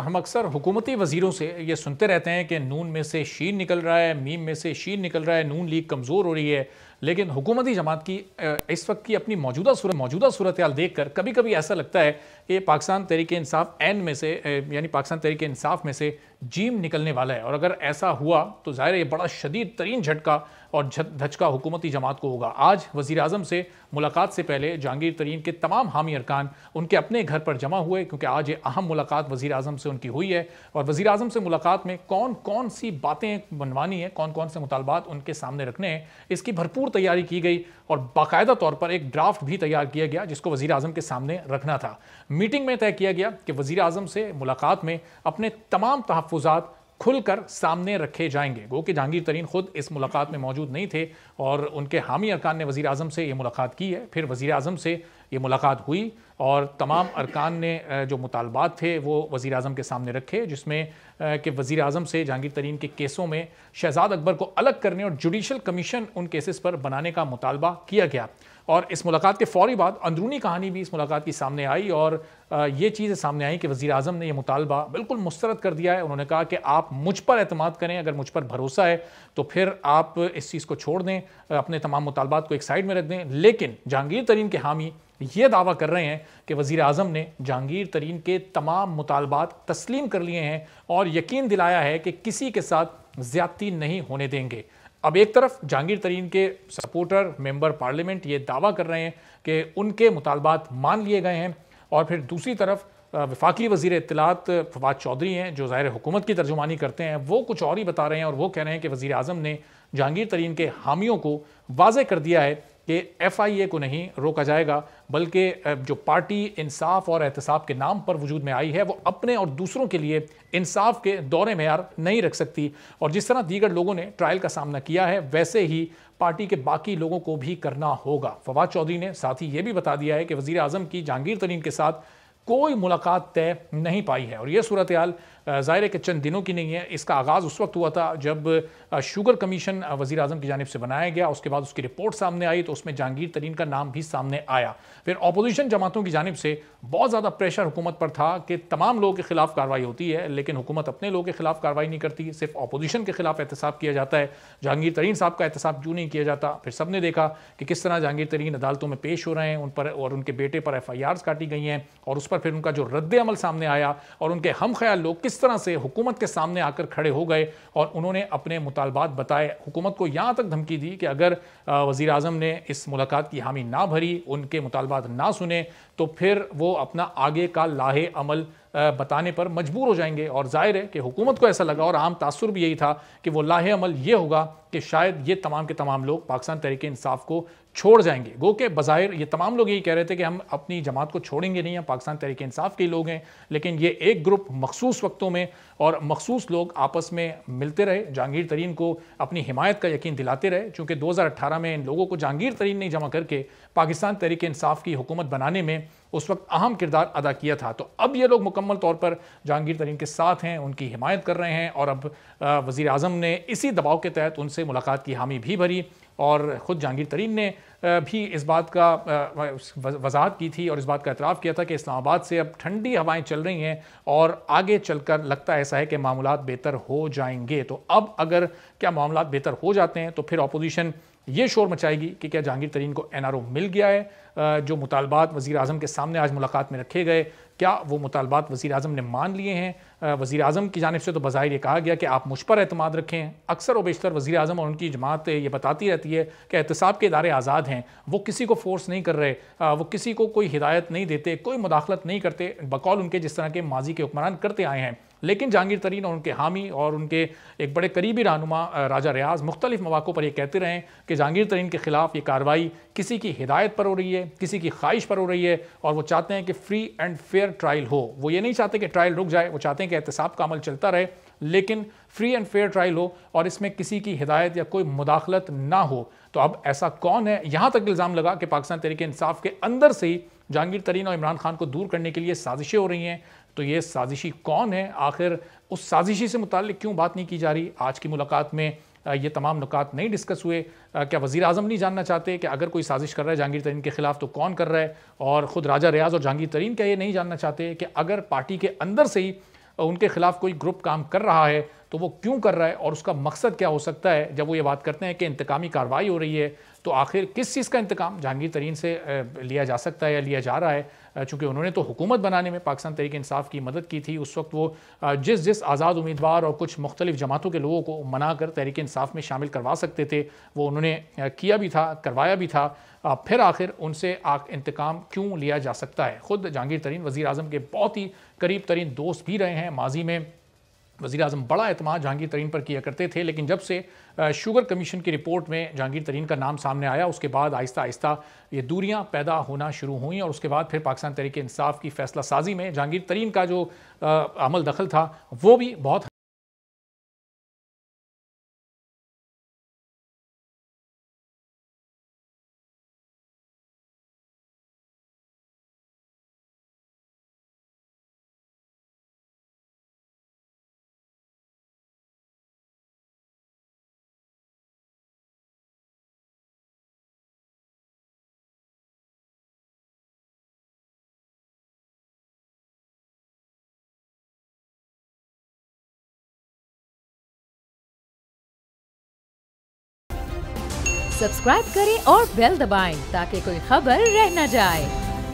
हम अक्सर हुकूमती वज़ीरों से ये सुनते रहते हैं कि नून में से शीन निकल रहा है, मीम में से शीन निकल रहा है, नून लीग कमज़ोर हो रही है। लेकिन हुकूमती जमात की इस वक्त की अपनी मौजूदा सूरत हाल देख कर कभी कभी ऐसा लगता है कि पाकिस्तान तहरीक-ए-इंसाफ एन में से यानी पाकिस्तान तहरीक-ए-इंसाफ में से जीम निकलने वाला है। और अगर ऐसा हुआ तो ज़ाहिर है ये बड़ा शदीद तरीन झटका और धचका हुकूमती जमात को होगा। आज वज़ीर आज़म से मुलाकात से पहले जहांगीर तरीन के तमाम हामी अरकान उनके अपने घर पर जमा हुए, क्योंकि आज ये अहम मुलाकात वज़ीर आज़म से उनकी हुई है। और वज़ीर आज़म से मुलाकात में कौन कौन सी बातें बनवानी है, कौन कौन से मुतालबात उनके सामने रखने हैं, इसकी भरपूर तैयारी की गई और बाकायदा तौर पर एक ड्राफ्ट भी तैयार किया गया जिसको वज़ीर आज़म के सामने रखना था। मीटिंग में तय किया गया कि वज़ीर आज़म से मुलाकात में अपने तमाम तहफ़्फ़ुज़ात खुलकर सामने रखे जाएंगे। गो कि जहांगीर तरीन खुद इस मुलाकात में मौजूद नहीं थे और उनके हामी अरकान ने वज़ीर आज़म से ये मुलाकात की है। फिर वज़ीर आज़म से ये मुलाकात हुई और तमाम अरकान ने जो मुतालबात थे वो वज़ीर आज़म के सामने रखे, जिसमें कि वज़ीर आज़म से जहांगीर तरीन के केसों में शहजाद अकबर को अलग करने और जुडिशल कमीशन उन केसेस पर बनाने का मुतालबा किया गया। और इस मुलाकात के फ़ौरी बाद अंदरूनी कहानी भी इस मुलाकात की सामने आई और ये चीज़ें सामने आई कि वज़ीर आज़म ने यह मुतालबा बिल्कुल मुस्तरद कर दिया है। उन्होंने कहा कि आप मुझ पर एतमाद करें, अगर मुझ पर भरोसा है तो फिर आप इस चीज़ को छोड़ दें, अपने तमाम मुतालबात को एक साइड में रख दें। लेकिन जहांगीर तरीन के हामी ये दावा कर रहे हैं कि वज़ीर आज़म ने जहांगीर तरीन के तमाम मुतालबात तस्लीम कर लिए हैं और यकीन दिलाया है कि किसी के साथ ज़्यादती नहीं होने देंगे। अब एक तरफ जहांगीर तरीन के सपोर्टर मेंबर पार्लियामेंट ये दावा कर रहे हैं कि उनके मुतालबात मान लिए गए हैं और फिर दूसरी तरफ वफाकी वज़ीर इत्तलात फवाद चौधरी हैं जो ज़ाहिर हुकूमत की तर्जुमानी करते हैं, वो कुछ और ही बता रहे हैं और वो कह रहे हैं कि वज़ीर आज़म ने जहांगीर तरीन के हामियों को वाज़ेह कर दिया है कि FIA को नहीं रोका जाएगा, बल्कि जो पार्टी इंसाफ और एहतसाब के नाम पर वजूद में आई है वो अपने और दूसरों के लिए इंसाफ के दौरे मेयार नहीं रख सकती। और जिस तरह दीगर लोगों ने ट्रायल का सामना किया है वैसे ही पार्टी के बाकी लोगों को भी करना होगा। फवाद चौधरी ने साथ ही ये भी बता दिया है कि वज़ीर आज़म की जहांगीर तरीन के साथ कोई मुलाकात तय नहीं पाई है। और यह सूरत हाल ज़ाहिर है कि चंद दिनों की नहीं है। इसका आगाज़ उस वक्त हुआ था जब शुगर कमीशन वज़ीर आज़म की जानिब से बनाया गया, उसके बाद उसकी रिपोर्ट सामने आई तो उसमें जहांगीर तरीन का नाम भी सामने आया। फिर अपोजिशन जमातों की जानिब से बहुत ज़्यादा प्रेशर हुकूमत पर था कि तमाम लोगों के खिलाफ कार्रवाई होती है, लेकिन हुकूमत अपने लोगों के खिलाफ कार्रवाई नहीं करती, सिर्फ अपोजिशन के खिलाफ एहतसाब किया जाता है। जहांगीर तरीन साहब का एहतसाब क्यों नहीं किया जाता? फिर सब ने देखा कि किस तरह जहांगीर तरीन अदालतों में पेश हो रहे हैं, उन पर और उनके बेटे पर FIRs काटी गई हैं और उस पर फिर उनका जो रद्द अमल सामने आया और उनके हम ख्याल लोग किस तरह से हुकूमत के सामने आकर खड़े हो गए और उन्होंने अपने मुतालबात बताए। हुकूमत को यहां तक धमकी दी कि अगर वज़ीर आज़म ने इस मुलाकात की हामी ना भरी, उनके मुतालबात ना सुने तो फिर वो अपना आगे का लाहे अमल बताने पर मजबूर हो जाएंगे। और जाहिर है कि हुकूमत को ऐसा लगा और आम तासुर भी यही था कि वो लाहे अमल ये होगा कि शायद ये तमाम के तमाम लोग पाकिस्तान तहरीक-ए-इंसाफ को छोड़ जाएंगे। गो के बज़ाहिर ये तमाम लोग यही कह रहे थे कि हम अपनी जमात को छोड़ेंगे नहीं, हम पाकिस्तान तहरीक-ए-इंसाफ के लोग हैं। लेकिन ये एक ग्रुप मखसूस वक्तों में और मखसूस लोग आपस में मिलते रहे, जहांगीर तरीन को अपनी हिमायत का यकीन दिलाते रहे। चूँकि 2018 में इन लोगों को जहांगीर तरीन ने जमा करके पाकिस्तान तहरीक-ए-इंसाफ की हुकूमत बनाने में उस वक्त अहम किरदार अदा किया था। तो अब ये लोग मुकम्मल तौर पर जहांगीर तरीन के साथ हैं, उनकी हिमायत कर रहे हैं और अब वज़ीर आज़म ने इसी दबाव के तहत उनसे मुलाकात की हामी भी भरी और ख़ुद जहांगीर तरीन ने भी इस बात का वजाहत की थी और इस बात का एतराफ़ किया था कि इस्लामाबाद से अब ठंडी हवाएं चल रही हैं और आगे चलकर लगता ऐसा है कि मामलात बेहतर हो जाएंगे। तो अब अगर क्या मामलात बेहतर हो जाते हैं तो फिर अपोजिशन ये शोर मचाएगी कि क्या जहांगीर तरीन को NRO मिल गया है। जो मुतालबात वज़ीर आज़म के सामने आज मुलाकात में रखे गए, क्या वो मुतालबात वज़ीर आज़म ने मान लिए हैं? वज़ीर आज़म की जानिब से तो बज़ाहिर ये कहा गया कि आप मुझ पर एतमाद रखें। अक्सर व बेशतर वज़ीर आज़म और उनकी जमात ये बताती रहती है कि एहतसाब के इदारे आज़ाद हैं, वो किसी को फोर्स नहीं कर रहे, वो किसी को कोई हिदायत नहीं देते, कोई मुदाखलत नहीं करते, बकौल उनके जिस तरह के माजी के हुक्मरान करते आए हैं। लेकिन जहांगीर तरीन और उनके हामी और उनके एक बड़े करीबी रहनुमा राजा रियाज मुख्तलिफ मौक़ों पर यह कहते रहे कि जहांगीर तरीन के ख़िलाफ़ ये कार्रवाई किसी की हिदायत पर हो रही है, किसी की ख्वाहिश पर हो रही है और वो चाहते हैं कि फ्री एंड फेयर ट्रायल हो। वो ये नहीं चाहते कि ट्रायल रुक जाए, वो चाहते हैं कि एहतसाब का अमल चलता रहे लेकिन फ्री एंड फेयर ट्रायल हो और इसमें किसी की हिदायत या कोई मुदाखलत ना हो। तो अब ऐसा कौन है? यहाँ तक इल्ज़ाम लगा कि पाकिस्तान तहरीक-ए-इंसाफ के अंदर से ही जहांगीर तरीन और इमरान खान को दूर करने के लिए साजिशें हो रही हैं। तो ये साजिशी कौन है? आखिर उस साजिशी से मुताल्लिक क्यों बात नहीं की जा रही? आज की मुलाकात में ये तमाम नुकात नहीं डिस्कस हुए। क्या वज़ीर आज़म नहीं जानना चाहते कि अगर कोई साजिश कर रहा है जहांगीर तरीन के खिलाफ तो कौन कर रहा है? और ख़ुद राजा रियाज और जहांगीर तरीन क्या ये नहीं जानना चाहते कि अगर पार्टी के अंदर से ही उनके खिलाफ कोई ग्रुप काम कर रहा है तो वो क्यों कर रहा है और उसका मकसद क्या हो सकता है। जब वो ये बात करते हैं कि इंतकामी कार्रवाई हो रही है तो आखिर किस चीज़ का इंतकाम जहांगीर तरीन से लिया जा सकता है या लिया जा रहा है, चूँकि उन्होंने तो हुकूमत बनाने में पाकिस्तान तहरीक इंसाफ की मदद की थी। उस वक्त वो जिस आज़ाद उम्मीदवार और कुछ मुख्तलिफ जमातों के लोगों को मना कर तहरीक इंसाफ में शामिल करवा सकते थे वो उन्होंने किया भी था, करवाया भी था। फिर आखिर उनसे इंतकाम क्यों लिया जा सकता है। ख़ुद जहांगीर तरीन वज़ीर आज़म के बहुत ही करीब तरीन दोस्त भी रहे हैं। माजी में वज़ीर आज़म बड़ा एतमाद जहांगीर तरीन पर किया करते थे, लेकिन जब से शुगर कमीशन की रिपोर्ट में जहांगीर तरीन का नाम सामने आया उसके बाद आहिस्ता आहिस्ता ये दूरियां पैदा होना शुरू हुई और उसके बाद फिर पाकिस्तान तहरीक इंसाफ की फ़ैसला साजी में जहांगीर तरीन का जो अमल दखल था वो भी बहुत सब्सक्राइब करें और बेल दबाएं ताकि कोई खबर रह न जाए।